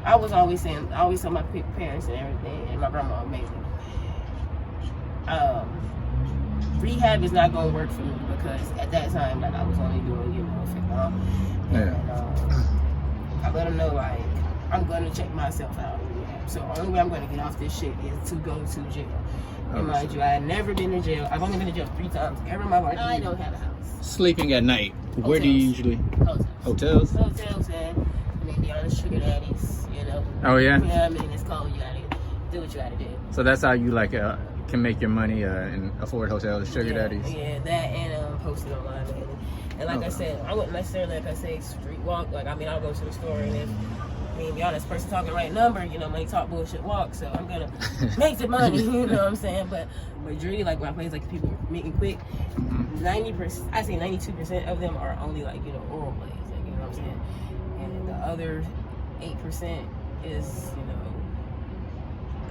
I was always told my parents and everything, and my grandma mainly. Rehab is not going to work for me because at that time, like I was only doing, fentanyl. And I let them know, like, I'm going to check myself out in rehab. So the only way I'm going to get off this shit is to go to jail. And mind you, I had never been in jail. I've only been in jail 3 times ever in my life. I don't have a house. Sleeping at night. Hotels. Where do you usually? Hotels. Hotels and the honest sugar daddies, Oh yeah. Yeah, I mean it's cold. You gotta do what you gotta do. So that's how you like can make your money and afford hotels, sugar daddies. Yeah, that and posting online mainly. And like I said, I wouldn't necessarily street walk. Like I'll go to the store and if be honest, person talking the right number, money talk, bullshit walk. So I'm gonna make the money, you know what I'm saying? But majority, like my places, like people making quick, 90%, I say 92% of them are only like oral plays, like you know what I'm saying? And the other 8% is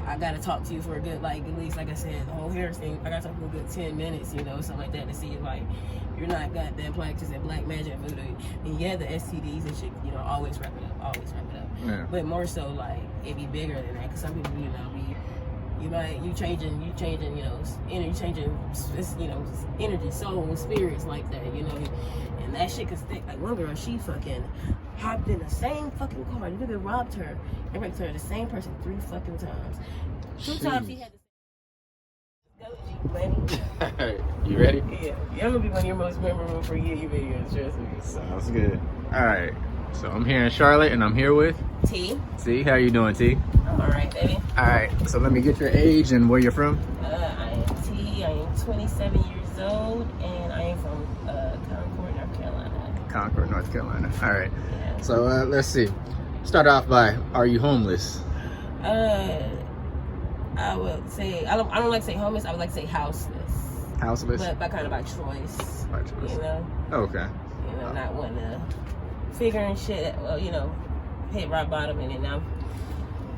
I gotta talk to you for a good at least like I said the whole Harris thing. I gotta talk for a good 10 minutes, something like that to see if you're not goddamn practicing and black magic and voodoo. And yeah, the STDs and shit, always wrap it up. Yeah. But more so it be bigger than that because some people you changing energy, soul, spirits like that, and that shit could stick. Like one girl, she fucking hopped in the same fucking car. The nigga robbed her and raped her, the same person 3 fucking times. 2 times he had to. You ready? Yeah, I'm gonna be one of your most memorable for you videos. Trust me. Sounds good. All right. So I'm here in Charlotte, and I'm here with T. T. How you doing, T? I'm all right, baby. All right. So let me get your age and where you're from. I am T. I am 27 years old, and I am from Concord, North Carolina. Concord, North Carolina. All right. Yeah. So let's see. Start off by, are you homeless? I would say I don't like to say homeless. I would like to say houseless. Houseless. But by choice. By choice. Okay. Not wanting to figuring shit. Well, hit rock bottom, and then I'm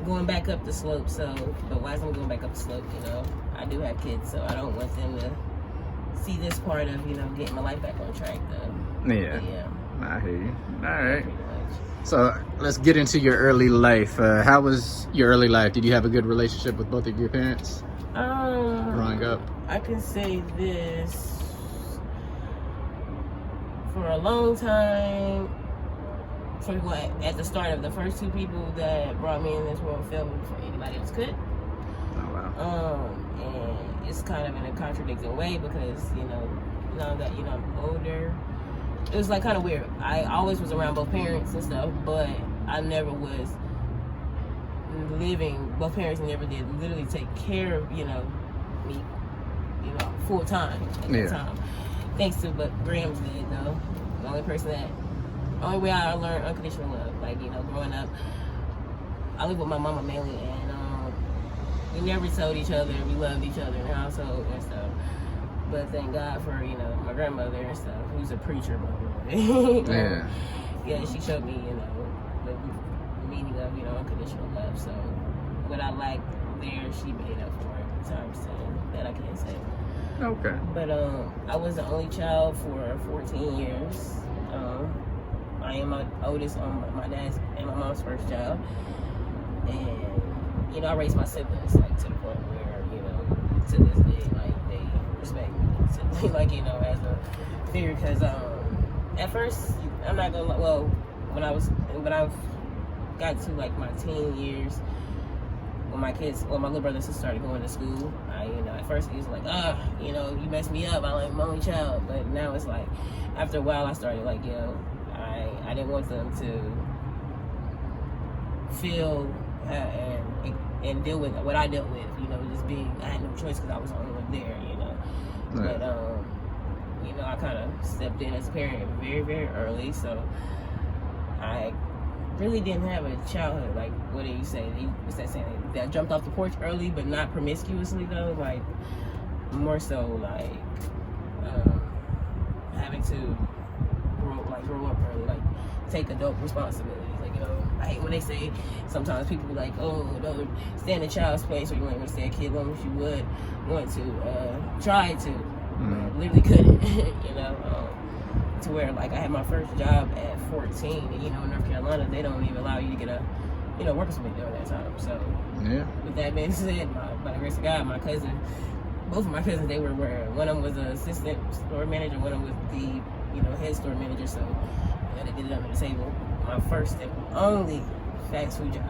going back up the slope. So, but while I'm going back up the slope, I do have kids, so I don't want them to see this part of getting my life back on track, though. Yeah. But, yeah. I hear you. All right. So let's get into your early life. How was your early life? Did you have a good relationship with both of your parents growing up? I can say this. For a long time, at the start of the first 2 people that brought me in this world felt before anybody else could. Oh, wow. And it's kind of in a contradicting way because, now that, I'm older, it was kind of weird. I always was around both parents and stuff, but I never was both parents never did literally take care of, me, full time at that time. Thanks to what Grams did, though. The only way I learned unconditional love, growing up, I lived with my mama mainly, and we never told each other we loved each other in the household and stuff. But thank God for, my grandmother and stuff, who's a preacher, by the way. Yeah. Yeah, she showed me, the meaning of, unconditional love. So what I lacked there, she made up for it times 10, that I can't say. Okay. But I was the only child for 14 years. I am my oldest on my dad's and my mom's first child. And, I raised my siblings, to the point where, to this day, they respect me, as a figure. Because at first, I'm not gonna, when I got to, my teen years, when my little brother and sister started going to school, at first it was you messed me up, I'm my only child. But now it's after a while I started I didn't want them to feel and deal with what I dealt with, just being, I had no choice because I was the only one there, Right. But, I kind of stepped in as a parent very, very early, so I really didn't have a childhood, what do you say? What's that saying? That jumped off the porch early, but not promiscuously, though, more so, having to grow up early, take adult responsibilities. I hate when they say sometimes people be like, oh, no, stay in a child's place, or you want to stay a kid as long as you would want to try to. Literally couldn't, to where I had my first job at 14, and in North Carolina they don't even allow you to get a working for me during that time. So, yeah. With that being said, by the grace of God, my cousin, both of my cousins, they were where one of them was an assistant store manager, one of them was the, head store manager. So, they did it under the table. My first and only fast food job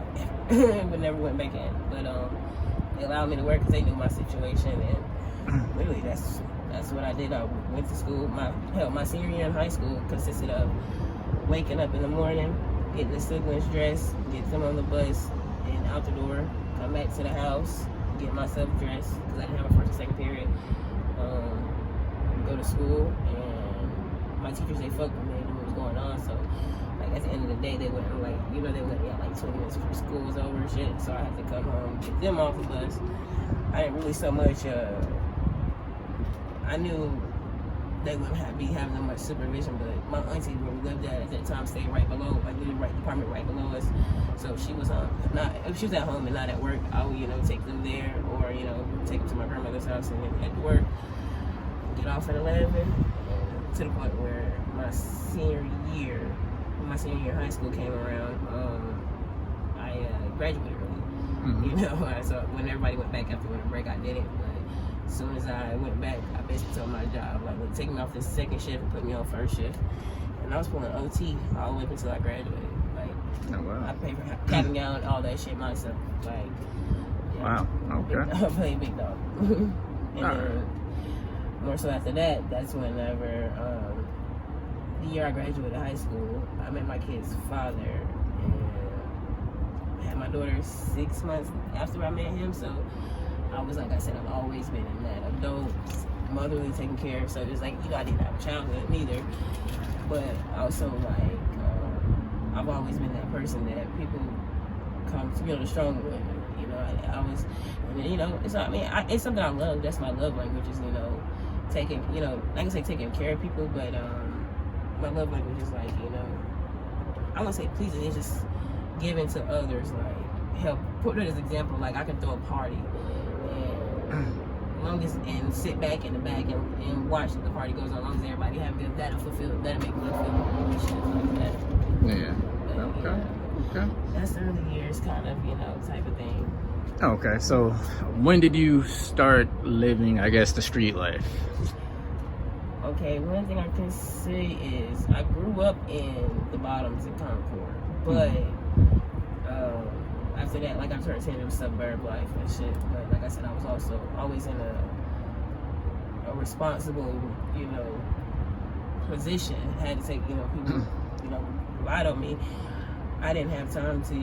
ever, but never went back in. But they allowed me to work because they knew my situation, and literally that's what I did. I went to school. My senior year in high school consisted of waking up in the morning, getting the siblings dressed, get them on the bus, and out the door, come back to the house, get myself dressed, because I didn't have a first and second period, go to school, and my teachers, they fucked with me, they knew what was going on, so, like, at the end of the day, they wouldn't, they let me out, 20 minutes before school was over and shit, so I had to come home, get them off the bus. I didn't really so much, I knew they wouldn't be having that much supervision, but my auntie, where we lived at that time, stayed right below, literally department right below us. So she was if she was at home and not at work, I would, take them there, or, take them to my grandmother's house and then head to work, get off at 11, and to the point where my senior year of high school came around, I graduated early. Mm-hmm. So when everybody went back after winter break, I didn't. As soon as I went back, I basically told my job, take me off this second shift and put me on first shift. And I was pulling OT all the way up until I graduated. Oh, wow. I paid for cap and gown, all that shit myself. Wow, okay. I played big dog. And all then, right. more so after that, that's whenever, the year I graduated high school, I met my kid's father. And I had my daughter 6 months after I met him, so I was, like I said, I've always been in that adult, motherly taken care of. So it's I didn't have a childhood neither. But also, I've always been that person that people come to, the strong women. I was, it's not, it's something I love. That's my love language is, taking, like I say, taking care of people. But my love language is I won't say pleasing. It's just giving to others, help. Put it as an example, I can throw a party. And sit back in the back and watch the party goes on. As long as everybody have good, that'll make me feel good, shit like that. Yeah. But, Okay. That's the early years kind of, type of thing. Okay, so when did you start living, I guess, the street life? Okay, one thing I can say is I grew up in the bottoms in Concord, but after that, I turned 10, it was suburb life and shit. But like I said, I was also always in a responsible, position. I had to take, people, relied on me. I didn't have time to,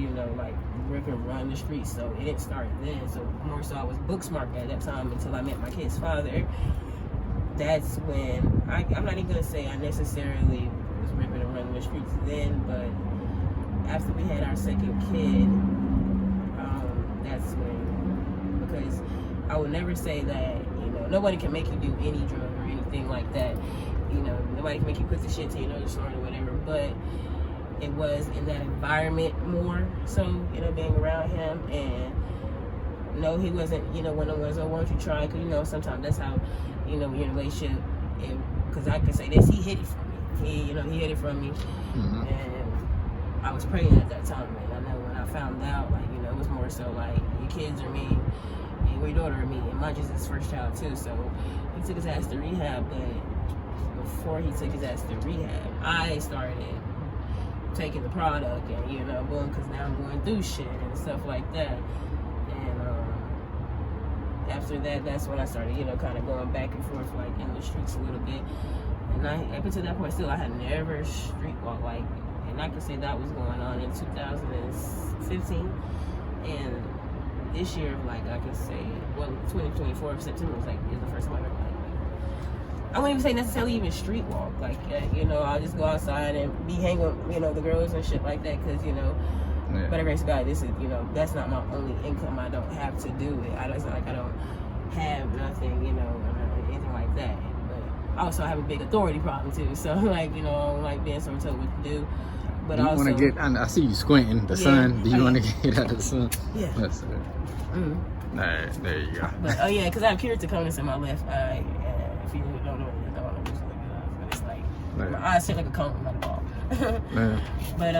rip and run the streets, so it didn't start then. So more so I was book smart at that time until I met my kid's father. That's when, I'm not even gonna say I necessarily was ripping and running the streets then, but after we had our second kid, that's when, because I would never say that, nobody can make you do any drug or anything like that. Nobody can make you put the shit to your nose or whatever, but it was in that environment more so, being around him. And no, he wasn't, one of those, why don't you try? Because, sometimes that's how, when you're in a relationship, because I can say this, he hid it from me. He hid it from me. Mm-hmm. And I was pregnant at that time, and I know when I found out, it was more so your kids are me, and your daughter are me, and mine is his first child too, so he took his ass to rehab. But before he took his ass to rehab, I started taking the product and, boom, because now I'm going through shit and stuff like that. And after that, that's when I started, kind of going back and forth, in the streets a little bit. And up until that point, still, I had never street walked, and I could say that was going on in 2015. And this year, I could say, 2024, September was is the first time I ever, I wouldn't even say necessarily even street walk. I'll just go outside and be hanging with, the girls and shit like that, because, Yeah. But the grace of God, this is, that's not my only income. I don't have to do it. It's not I don't have nothing, or anything like that. But also I have a big authority problem too. So I don't like being someone told what to do. But do you want to get? I see you squinting. The sun. Do you want to get out of the sun? Yeah. That's it. Mm-hmm. All right, there you go. But because I have keratoconus in my left eye. If you don't know, just look it up. But it's right. My eyes sit like a cone, not a ball. Yeah. But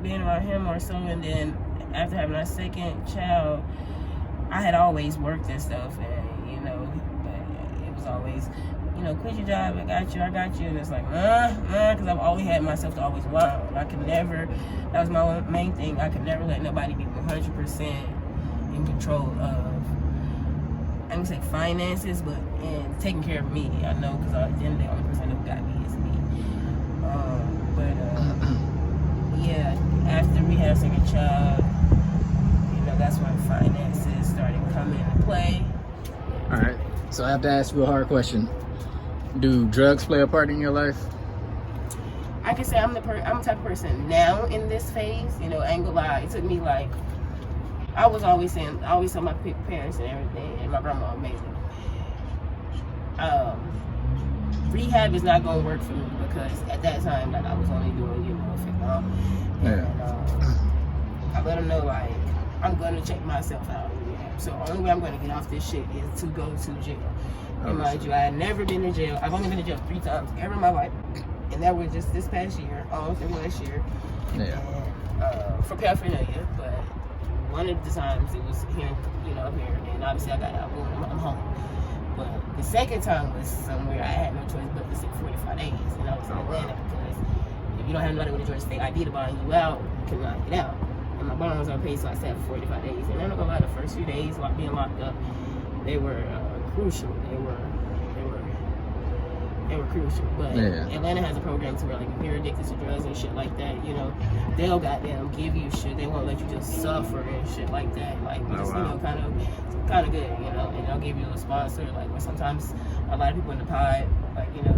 being around him more so, and then after having our second child, I had always worked and stuff, and you know, but it was always, you know, quit your job, I got you, and it's like, because I've always had myself to always wow. I could never, that was my main thing, I could never let nobody be 100% in control of, I don't say finances, but in taking care of me. I know, because at the end of the day, the only person who got me is me. Yeah, after we had a second child, you know, that's when finances started coming into play. All right, so I have to ask you a hard question. Do drugs play a part in your life? I can say I'm the type of person now in this phase, you know, I ain't gonna lie, it took me like, I always tell my parents and everything, and my grandma made me. Rehab is not gonna work for me because at that time, like I was only doing, you know, fentanyl. And I let them know, like, I'm gonna check myself out in rehab. So the only way I'm gonna get off this shit is to go to jail. And mind you, I had never been to jail. I've only been to jail 3 times ever in my life, and that was just this past year, almost in last year. And, for paraphernalia, but one of the times it was here, you know, up here, and obviously I got out, boom, I'm home. But the second time was somewhere I had no choice but to sit 45 days, and I was in Atlanta because if you don't have nobody with a Georgia State ID to bond you out, you cannot get out. And my bond was on paid, so I sat for 45 days. And I'm not gonna lie, the first few days while being locked up, they were crucial. They were crucial. But Atlanta has a program to where, like, if you're addicted to drugs and shit like that, you know, they'll goddamn give you shit. They won't let you just suffer and shit like that. Like, it's, you know, kind of good, you know. And they'll give you a sponsor. Like, where sometimes a lot of people in the pod, like, you know,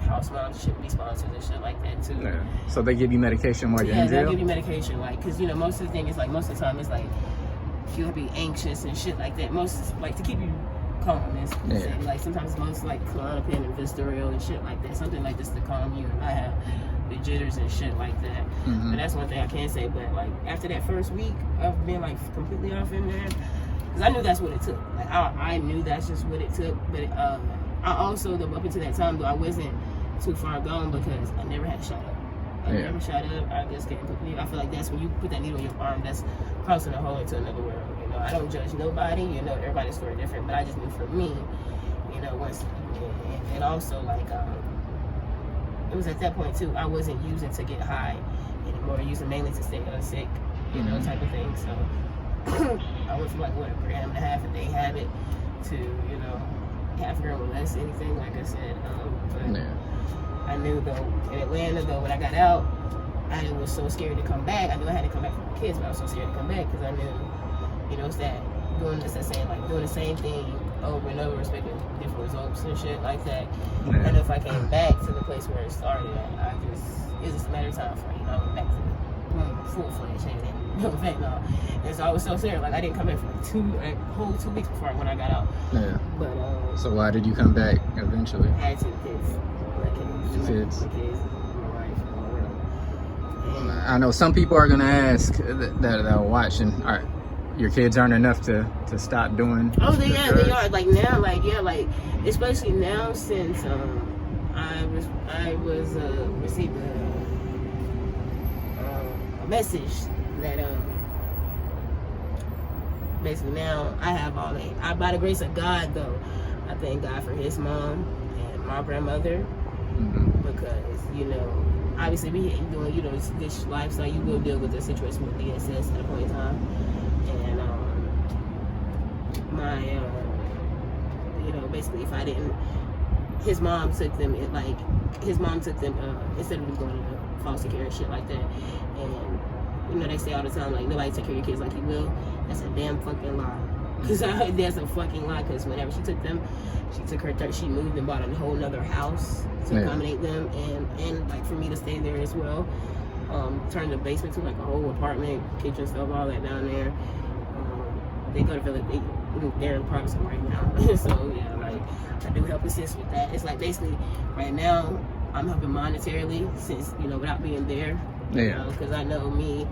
house moms should be sponsors and shit like that too. So they give you medication while you're in jail? Yeah, they'll give you medication, like, because, you know, most of the thing is, like, most of the time it's like you'll be anxious and shit like that. Most, like, to keep you calm. Like, sometimes most, like, Klonopin and Vistorial and shit like that. Something like this to calm you. And I have the jitters and shit like that. But that's one thing I can say. But, like, after that first week of being, like, completely off in there, because I knew that's what it took. Like, I knew that's just what it took. But I also, up until that time, though, I wasn't too far gone because I never had shot up. I never shot up. I just getting completely. I feel like that's when you put that needle in your arm, that's crossing a hole into another world. You know, I don't judge nobody. You know, everybody's story different, but I just knew for me, you know, once, and also, like, it was at that point too. I wasn't using to get high anymore. Using mainly to stay sick, you know, type of thing. So I went from, like, what, 1.5 grams a day habit to, you know, half a gram or less, anything, like I said. But I knew, though, in Atlanta, though, when I got out, I was so scared to come back. I knew I had to come back for my kids, but I was so scared to come back because I knew, you know, it's that doing this, saying, like, doing the same thing over and over, expecting different results and shit like that. And if I came back to the place where it started, it was just a matter of time for, you know, I went back to full-fledged and no. And so I was so scared, like, I didn't come back for a whole 2 weeks before when I got out. But so why did you come back eventually? I had 2 kids. Kids. I know some people are gonna ask that are watching. All right, your kids aren't enough to stop doing. Oh, they are. Like now, like especially now since I received a message that basically now I have all that. By the grace of God, though, I thank God for His mom and my grandmother. Because, you know, obviously we doing, you know, this lifestyle, you will deal with the situation with DSS at a point in time. And you know, basically if I didn't, his mom took them instead of me going to foster care and shit like that. And, you know, they say all the time, like, nobody take care of your kids like you will. That's a damn fucking lie. Because that's a fucking lie. Because whenever she took them, she moved and bought a whole nother house to accommodate them, and like for me to stay there as well. Turned the basement to like a whole apartment, kitchen stuff, all that down there. They go to Village. They're in Parkinson right now. So yeah, like I do help assist with that. It's like basically right now I'm helping monetarily since, you know, without being there. Because I know me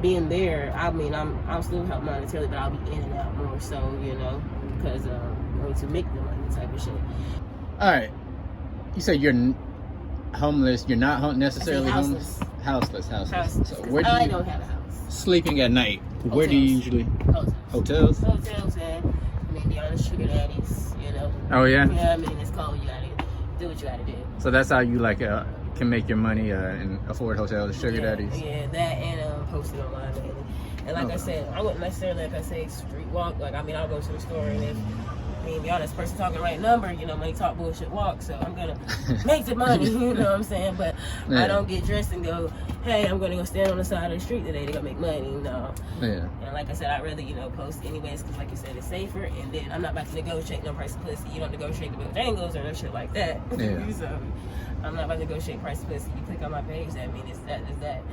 being there, I mean, I'll still help monetarily, but I'll be in and out more so, you know, because going to make the money type of shit. All right, you say you're homeless. You're not necessarily homeless. Houseless. Houseless. So 'Cause where do I you don't have a house. sleeping at night? Where do you usually? Hotels. Hotels? Hotels and I mean, be honest, sugar daddies. You know. Oh yeah. Yeah, I mean, it's cold. You gotta do what you gotta do. So that's how you like can make your money and afford hotels, sugar daddies. Yeah, that and posting online mainly. And like I said, I wouldn't necessarily, like I say, street walk. Like, I mean, I'll go to the store and if, I mean, be honest, person talking the right number, you know, money talk, bullshit walk. So I'm going to make the money, you know what I'm saying? But I don't get dressed and go, hey, I'm going to go stand on the side of the street today to go make money. No. Yeah. And like I said, I'd rather, you know, post anyways because, like you said, it's safer. And then I'm not about to negotiate no price of pussy. You don't negotiate the Bojangles or no shit like that. Yeah. So I'm not about to negotiate price of pussy. You click on my page, that means it's that, is that.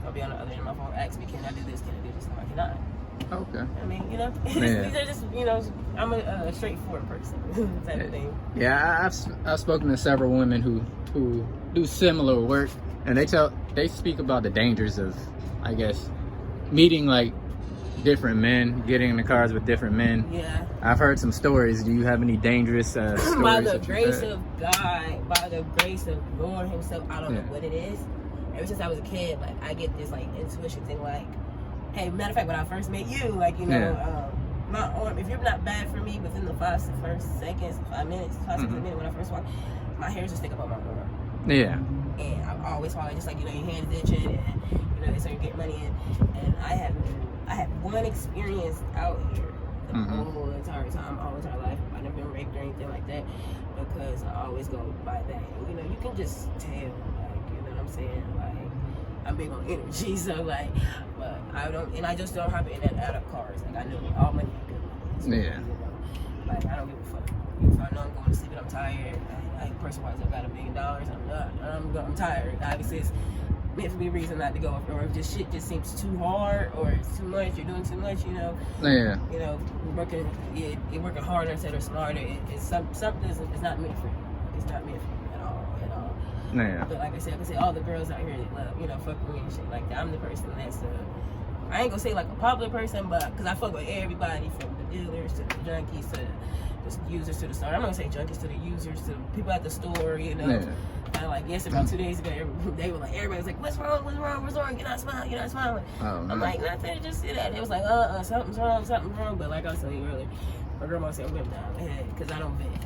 I'll be on the other end of my phone, ask me, can I do this, can I do this? No, I cannot. Okay. I mean, you know, these are just, you know, I'm a straightforward person type of thing. Yeah, I've spoken to several women who do similar work, and they speak about the dangers of, I guess, meeting like different men, getting in the cars with different men. Yeah. I've heard some stories. Do you have any dangerous stories? By the grace of God, by the grace of Lord Himself, I don't know what it is. Ever since I was a kid, like I get this like intuition thing, like, hey, matter of fact, when I first met you, like you know, my arm. If you're not bad for me within the 5 seconds, 5 minutes, 5 seconds a minute when I first walk, my hairs just stick up on my arm. Yeah. And I always follow just like you know your hands itching, and you know so you get money in. And I had one experience out here the whole entire time, all entire life. I never been raped or anything like that because I always go by that. And, you know, you can just tell. Saying like I'm big on energy, so like, but I just don't have it out of cars. Like I know all money is good money. Yeah. You know, like I don't give a fuck. If I know I'm going to sleep and I'm tired, I person-wise I got $1 million. I'm tired. Obviously, it's meant for me a reason not to go. Or if this shit just seems too hard or it's too much, you're doing too much. You know. Yeah. You know, you're working harder instead of smarter. It's something is not meant for you. It's not meant for you. Yeah. But like I said, all the girls out here that love, you know, fuck with me and shit like that. I'm the person that's I ain't gonna say like a popular person, but because I fuck with everybody from the dealers to the junkies to the users to the store. I'm not gonna say junkies to the users to the people at the store, you know. And like, yes, about 2 days ago, they were like, everybody was like, what's wrong? You're not smiling. I'm like, nothing, just see that. It was like, something's wrong. But like I was telling you earlier, my grandma said, I'm going down my head because I don't vent.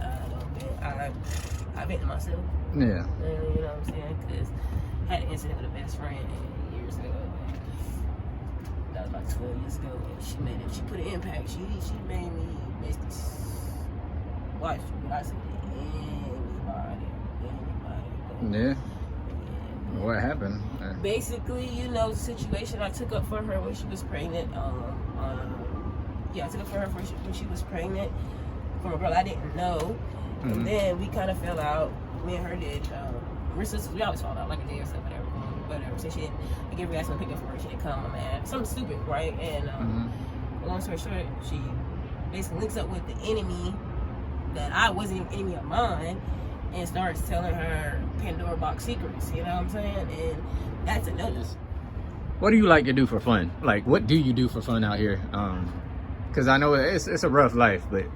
I vent to myself. Yeah. You know what I'm saying? Because I had an incident with a best friend years ago. That was about 12 years ago. And she put an impact. She made me basically watch what I said to anybody. Yeah. What happened? Basically, you know, the situation I took up for her when she was pregnant. I took up for her when she was pregnant from a girl I didn't know. And then we kind of fell out. Me and her did. We're sisters. We always fall out like a day or so, whatever. So she didn't. I gave her guys some pick up for her. She didn't come, man. Something stupid, right? And long story short, she basically links up with the enemy that I wasn't even enemy of mine, and starts telling her Pandora box secrets. You know what I'm saying? And that's a notice. What do you like to do for fun? Like, what do you do for fun out here? Because I know it's a rough life, but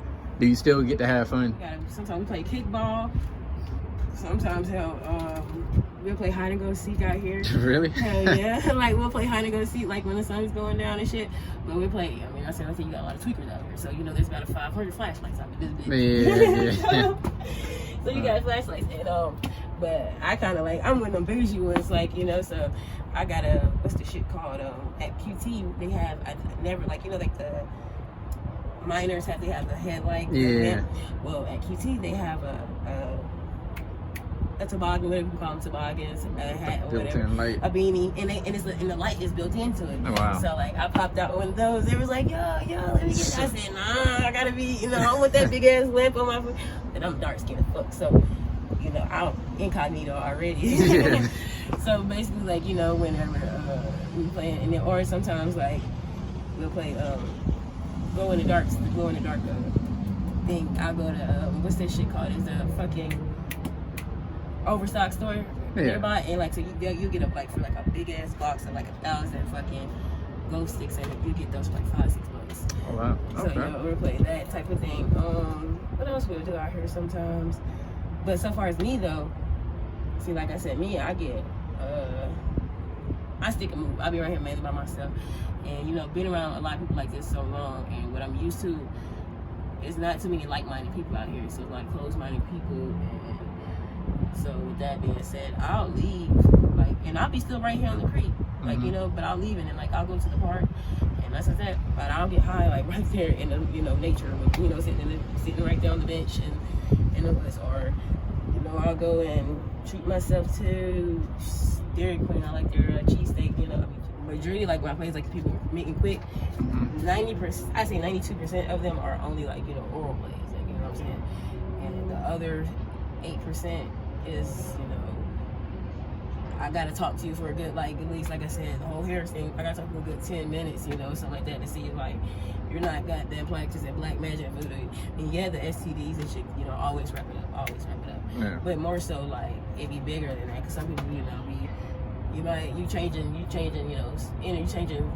do you still get to have fun? Sometimes we play kickball. Sometimes we'll play hide and go seek out here. Really? Hell yeah. Like we'll play hide and go seek like when the sun's going down and shit. But we play, I mean, I think you got a lot of tweakers out here. So you know there's about 500 flashlights out there this big. Yeah. So you got flashlights and but I kinda like I'm one of them bougie ones, like, you know, so I got what's the shit called? At QT they have I never like you know like the miners they have the headlight. Yeah. Well, at QT they have a toboggan, whatever you call them, toboggans, a hat or whatever, a beanie, and the light is built into it. Oh, wow. So like I popped out one of those. They was like, yo, let me get that. I said, nah, I gotta be, you know, I want that big ass lamp on my foot. And I'm dark skinned as fuck, so you know I'm incognito already. So basically, like, you know, whenever we play, and then or sometimes like we'll play glow in the dark thing. I'll go to what's that shit called? It's a fucking overstock store nearby, and like so you get up like for like a big ass box of like 1,000 fucking glow sticks, and you get those for like $5-6. Oh wow. Okay. So you know, we're playing that type of thing. What else we'll do out here sometimes? But so far as me though, see, like I said, I get I stick and move. I be right here mainly by myself. And, you know, been around a lot of people like this so long, and what I'm used to is not too many like-minded people out here. So, like, closed-minded people. And so, with that being said, I'll leave, like, and I'll be still right here on the creek. Like, you know, but I'll leave, and then, like, I'll go to the park, and that's that. But I'll get high, like, right there in the, you know, nature, with, you know, sitting right there on the bench and in the woods. Or, you know, I'll go and treat myself to Dairy Queen. I like their cheesesteak, you know. I mean, majority, like, my place, like, people making quick, 90%, I say 92% of them are only, like, you know, oral plays, like, you know what I'm saying? And the other 8% is, you know, I gotta talk to you for a good, like, at least, like I said, the whole Harris thing, I gotta talk for a good 10 minutes, you know, something like that, to see if, like, you're not goddamn practicing black magic and voodoo. And yeah, the STDs and shit, you know, always wrap it up. Yeah. But more so, like, it be bigger than that, because some people, you know, you changing, you know, energy, changing,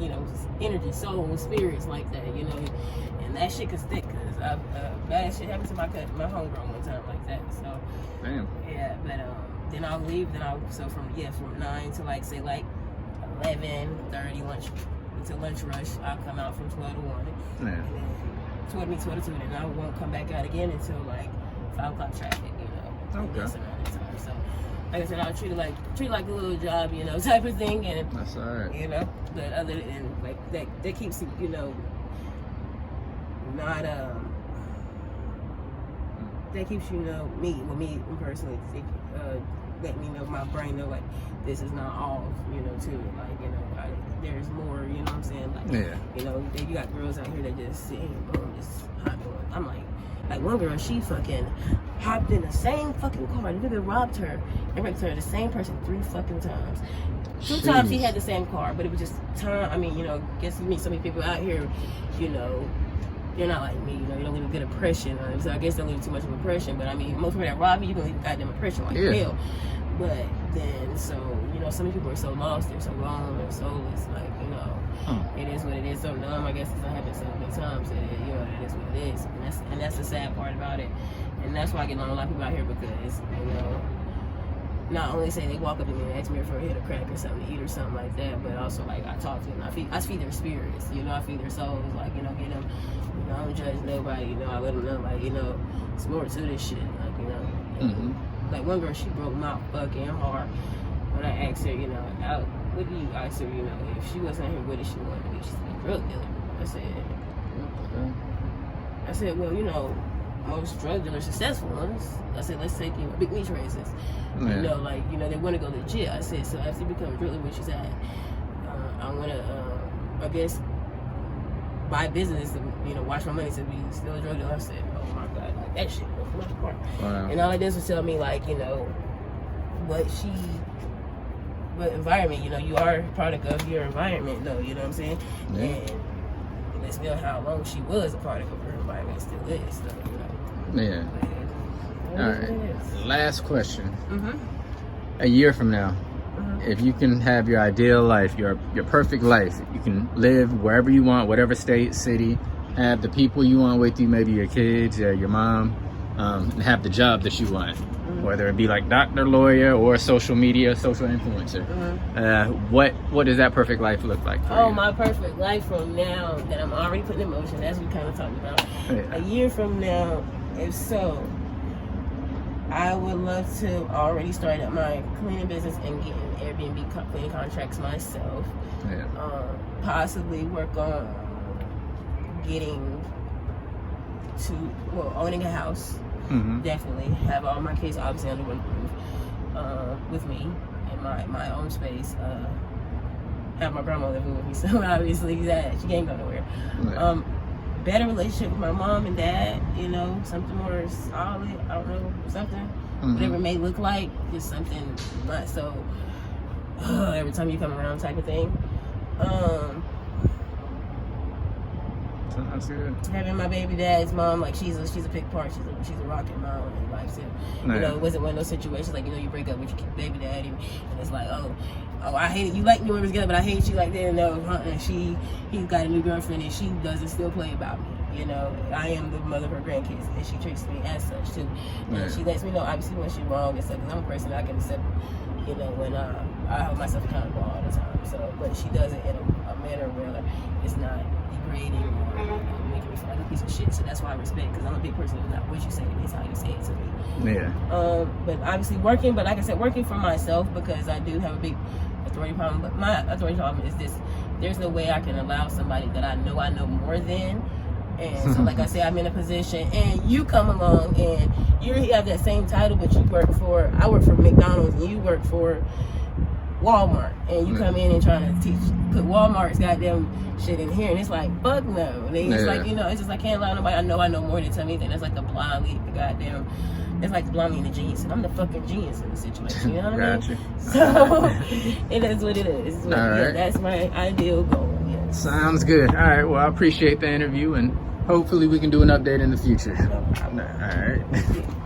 you know, energy, soul, spirits like that, you know, and that shit could stick, because bad shit happened to my homegirl one time like that, so. Damn. Yeah, but, then I'll leave, so from 9 to, like, say, like, 11:30 until lunch rush, I'll come out from 12 to 1. Yeah. And then 12 to 2, and then I won't come back out again until, like, 5 o'clock traffic, you know. Okay. That's around that time, so. Like I said, I'll treat it like a little job, you know, type of thing, and That's all right. you know, but other than like that keeps it, you know, not that keeps you know me personally, let me know, my brain know, like, this is not all, you know, to it, like, you know, there's more, you know what I'm saying, like, Yeah. you know, you got girls out here that just sit and boom, just hot going. I'm like one girl, she fucking hopped in the same fucking car. The nigga robbed her and wrecked her, the same person 3 fucking times. 2 times he had the same car, but it was just time. I mean, you know, guess you meet so many people out here, you know, you're not like me, you know, you don't leave a good impression on them. So I guess they don't leave too much of an impression, but I mean, most people that rob you, you're gonna leave a goddamn impression like hell. But then, so, you know, some people are so lost, they're so alone, they're soulless, like, you know, it is what it is. So numb, I guess, it's not happened so many times, you know, it is what it is. And that's the sad part about it. And that's why I get along with a lot of people out here, because, you know, not only say they walk up to me and ask me for a hit of crack or something to eat or something like that, but also, like, I talk to them. I feed their spirits, you know, I feed their souls, like, you know, get them, you know, I don't judge nobody, you know, I let them know, like, you know, it's more to this shit, like, you know. Like, one girl, she broke my fucking heart when I asked her, you know, what do you ask her, you know, if she wasn't here, what did she want to be? She's a drug dealer. I said, well, you know, most drug dealers, successful ones, I said, let's take, you know, big meat races. You know, like, you know, they want to go legit. I said, so after you become a drug dealer, which is at, I want to, I guess, buy business and, you know, watch my money to be still a drug dealer. I said, oh my God, like, that shit broke my heart. Wow. And all it does was tell me, like, you know, what environment, you know, you are a product of your environment, though, you know what I'm saying? Yeah. And it lets me know how long she was a product of her environment, still is, so, you know. Yeah. All right. Last question. A year from now, if you can have your ideal life, your perfect life, you can live wherever you want, whatever state, city, have the people you want with you, maybe your kids, your mom, and have the job that you want, whether it be like doctor, lawyer, or social media, social influencer. What does that perfect life look like for you? My perfect life from now that I'm already putting in motion, as we kind of talked about. A year from now, if so, I would love to already start up my cleaning business and getting Airbnb cleaning contracts myself. Possibly work on getting to, owning a house. Definitely have all my kids obviously under one roof with me in my own space. Have my grandma living with me, so obviously that she can't go nowhere. Better relationship with my mom and dad, you know, something more solid, I don't know, something, whatever it may look like, just something not so every time you come around type of thing. Sounds good. Having my baby dad's mom, like, she's a big part, she's a rocking mom in life too. You know, it wasn't one of those situations like, you know, you break up with your baby daddy and it's like, oh, I hate it. You like me when we're together, but I hate you like that. No, and he's got a new girlfriend and she doesn't still play about me. You know, I am the mother of her grandkids and she treats me as such too. And she lets me know, obviously, when she's wrong and stuff. Because I'm a person that I can accept, you know, when I hold myself accountable all the time. So, but she does it in a manner where it's not degrading or making me feel like a piece of shit. So that's why I respect, because I'm a big person. It's not what you say to me, it's how you say it to me. Yeah. But obviously working, but like I said, working for myself, because I do have a big authority problem. But my authority problem is this: there's no way I can allow somebody that I know more than. And so, like I said, I'm in a position, and you come along, and you have that same title, but you work for, I work for McDonald's, and you work for Walmart, and you come in and trying to put Walmart's goddamn shit in here, and it's like, fuck no. And it's like, it's just like, can't allow nobody, I know more than tell me anything. That's like the blind lead, the goddamn, it's like the blind lead and the genius, and I'm the fucking genius in the situation, you know what I mean? So, it is what it is. Yeah, that's my ideal goal, yes. Sounds good. All right, well, I appreciate the interview, and hopefully we can do an update in the future. No problem. All right.